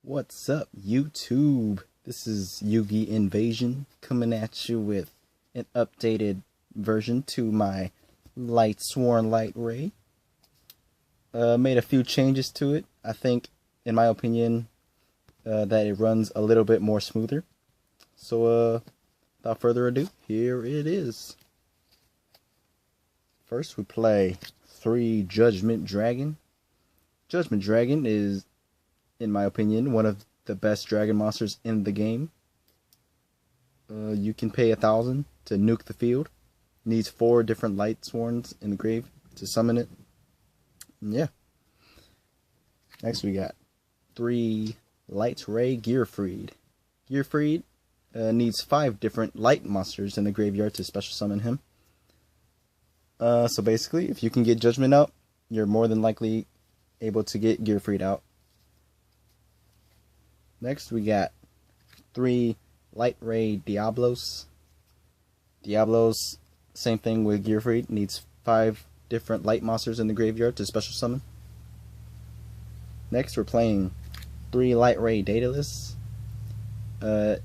What's up, YouTube? This is Yugi Invasion coming at you with an updated version to my Lightsworn Lightray. Made a few changes to it. I think, in my opinion, that it runs a little bit more smoother. So, without further ado, here it is. First, we play 3 Judgment Dragon. Judgment Dragon is, in my opinion, one of the best dragon monsters in the game. You can pay 1,000 to nuke the field. Needs 4 different Lightsworns in the grave to summon it. And yeah. Next we got 3 Lightray Gearfried. Gearfried needs 5 different light monsters in the graveyard to special summon him. So basically, if you can get Judgment out, you're more than likely able to get Gearfried out. Next, we got 3 Lightray Diablos. Diablos, same thing with Gearfried, needs 5 different light monsters in the graveyard to special summon. Next, we're playing 3 Lightray Daedalus.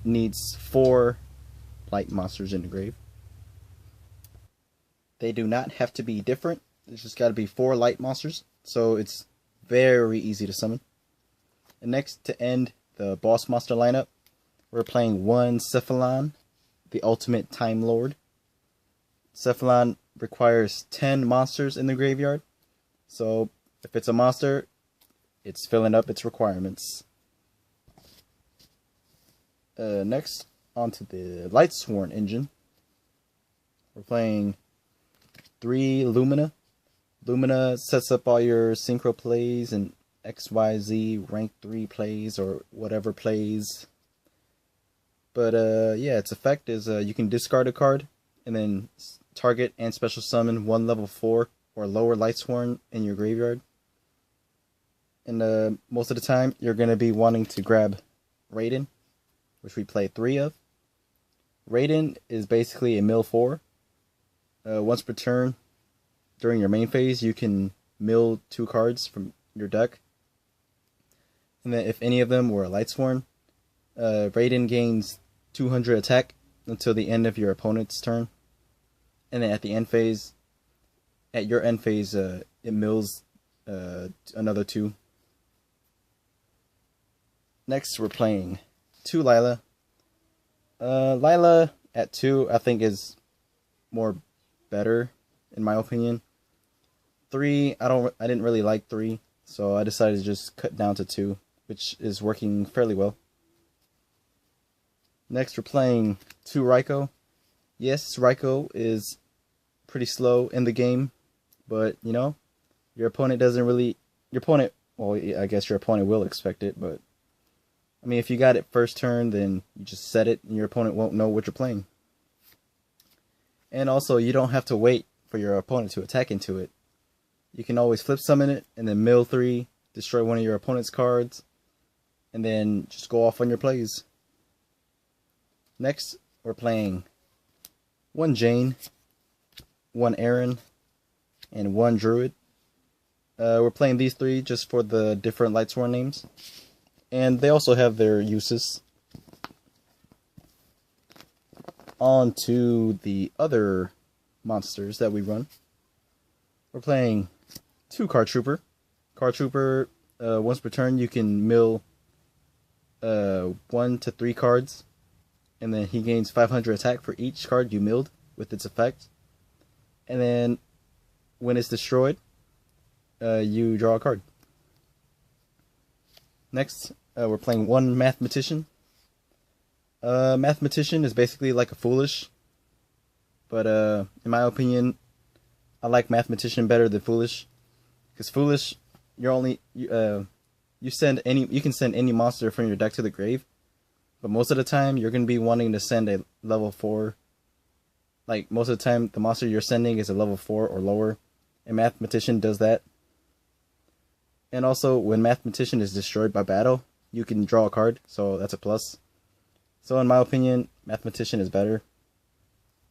Needs 4 light monsters in the grave. They do not have to be different. There's just got to be 4 light monsters, so it's very easy to summon. And next, to end the boss monster lineup, we're playing 1 Cephalon, the ultimate Time Lord. Cephalon requires 10 monsters in the graveyard, so if it's a monster, it's filling up its requirements. Next, onto the Lightsworn Engine. We're playing 3 Lumina. Lumina sets up all your Synchro plays and XYZ rank 3 plays or whatever plays. But yeah, its effect is you can discard a card and then target and special summon 1 level 4 or lower Lightsworn in your graveyard. And most of the time you're going to be wanting to grab Raiden, which we play 3 of. Raiden is basically a mill 4. Once per turn, during your main phase, you can mill 2 cards from your deck. And then if any of them were a Lightsworn, Raiden gains 200 attack until the end of your opponent's turn. And then at the end phase, at your end phase, it mills another 2. Next, we're playing 2 Lila. Lila at 2, I think, is more better, in my opinion. 3, I didn't really like 3, so I decided to just cut down to 2, which is working fairly well. Next, we're playing 2 Raikou. Yes, Raikou is pretty slow in the game, but you know, your opponent doesn't really. Well, I guess your opponent will expect it, but I mean, if you got it first turn, then you just set it, and your opponent won't know what you're playing. And also, you don't have to wait for your opponent to attack into it. You can always flip summon it, and then mill 3, destroy one of your opponent's cards, and then just go off on your plays. Next, we're playing 1 Jane, 1 Aaron, and 1 Druid. We're playing these 3 just for the different Lightsworn names, and they also have their uses. On to the other monsters that we run. We're playing 2 Card Trooper. Card Trooper, once per turn, you can mill 1 to 3 cards, and then he gains 500 attack for each card you milled with its effect. And then when it's destroyed, you draw a card. Next, we're playing 1 Mathematician. Mathematician is basically like a Foolish, but in my opinion, I like Mathematician better than Foolish, because Foolish, you're only you can send any monster from your deck to the grave, but most of the time you're gonna be wanting to send a level 4. Like most of the time, the monster you're sending is a level 4 or lower, and Mathematician does that. And also, when Mathematician is destroyed by battle, you can draw a card, so that's a plus. So in my opinion, Mathematician is better.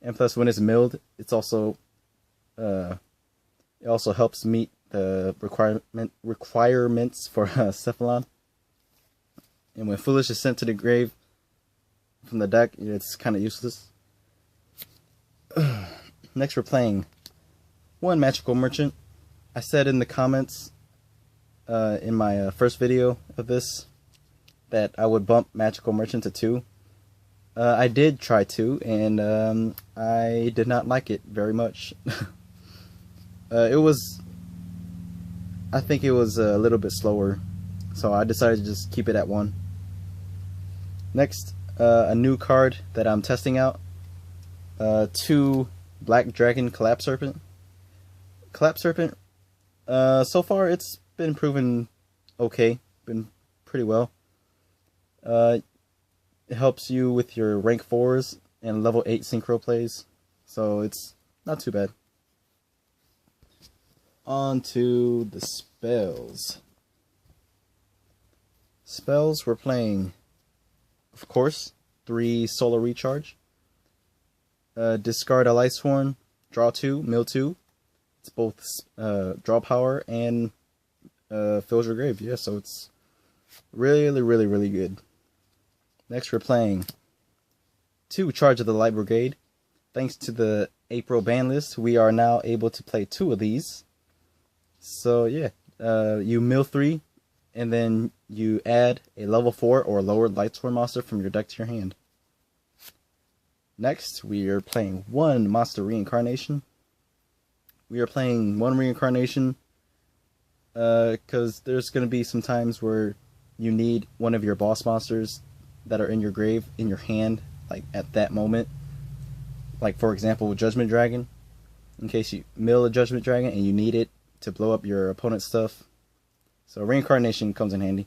And plus, when it's milled, it's also it also helps meet the requirements for Cephalon. and when Foolish is sent to the grave from the deck, it's kind of useless. Next, we're playing one Magical Merchant. I said in the comments in my first video of this that I would bump Magical Merchant to 2. I did try 2, and I did not like it very much. I think it was a little bit slower, so I decided to just keep it at 1. Next, a new card that I'm testing out. 2 Black Dragon Collapse Serpent. Collapse Serpent, so far it's been proven okay, been pretty well. It helps you with your rank 4s and level 8 synchro plays, so it's not too bad. On to the spells. Spells, we're playing, of course, 3 Solar Recharge. Discard a Lightsworn, draw 2, mill 2. It's both draw power and fills your grave. Yeah, so it's really good. Next, we're playing 2 Charge of the Light Brigade. Thanks to the April ban list, we are now able to play 2 of these. So yeah, you mill 3, and then you add a level 4 or lower Lightsworn monster from your deck to your hand. Next, we are playing 1 Monster Reincarnation. We are playing 1 Reincarnation because there's going to be some times where you need one of your boss monsters that are in your grave, in your hand, like at that moment. Like for example, Judgment Dragon. In case you mill a Judgment Dragon and you need it to blow up your opponent's stuff. So Reincarnation comes in handy.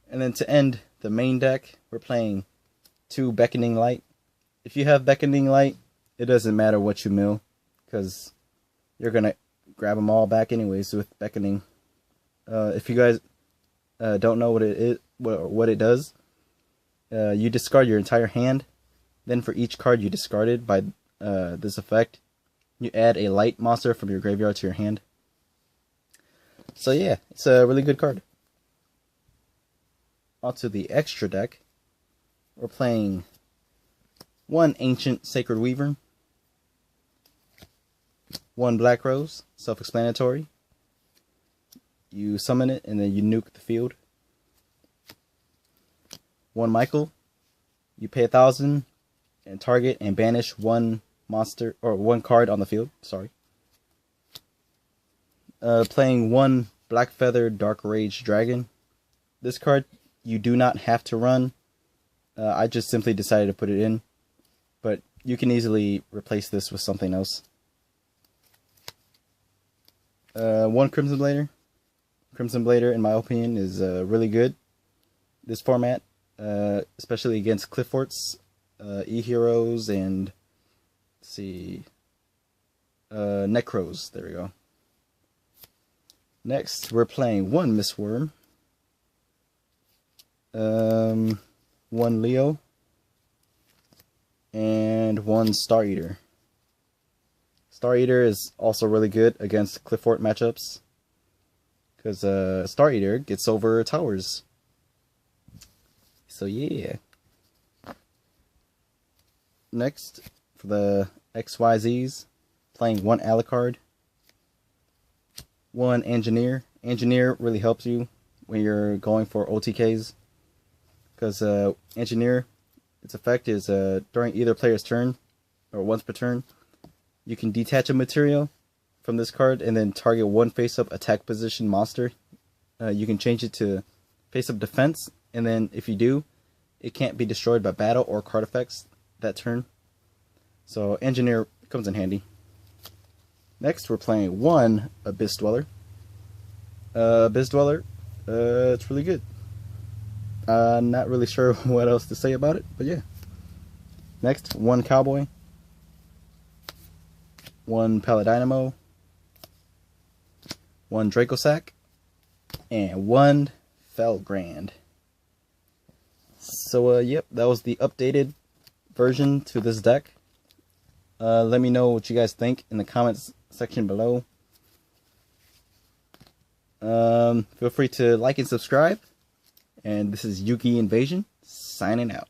And then to end the main deck, we're playing 2 Beckoning Light. If you have Beckoning Light, it doesn't matter what you mill, because you're going to grab them all back anyways with Beckoning. If you guys don't know what it is, what it does, you discard your entire hand. Then for each card you discarded by this effect, you add a light monster from your graveyard to your hand. So yeah, it's a really good card. Onto the extra deck, we're playing 1 Ancient Sacred Weaver, 1 Black Rose, self-explanatory. You summon it and then you nuke the field. 1 Michael, you pay 1,000 and target and banish 1 monster or 1 card on the field. Sorry. Playing 1 Black Feather Dark Rage Dragon. This card you do not have to run. I just simply decided to put it in, but you can easily replace this with something else. 1 Crimson Blader. Crimson Blader, in my opinion, is really good. This format, especially against Cliff Forts, E-Heroes, and let's see, Necros. There we go. Next, we're playing 1 Mistworm, 1 Leo, and 1 Star Eater. Star Eater is also really good against Cliff Fort matchups, because Star Eater gets over towers. So yeah. Next, for the XYZs, playing 1 Alucard, 1 Engineer. Engineer really helps you when you're going for OTKs, because Engineer, its effect is during either player's turn, or once per turn, you can detach a material from this card and then target 1 face-up attack position monster. You can change it to face-up defense, and then if you do, it can't be destroyed by battle or card effects that turn. So Engineer comes in handy. Next, we're playing 1 Abyss Dweller. Abyss Dweller, it's really good. Not really sure what else to say about it, but yeah. Next, 1 Cowboy, 1 Paladynamo, 1 Dracosack, and 1 Felgrand. So yep, that was the updated version to this deck. Let me know what you guys think in the comments section below. Feel free to like and subscribe, And this is Yugi Invasion, signing out.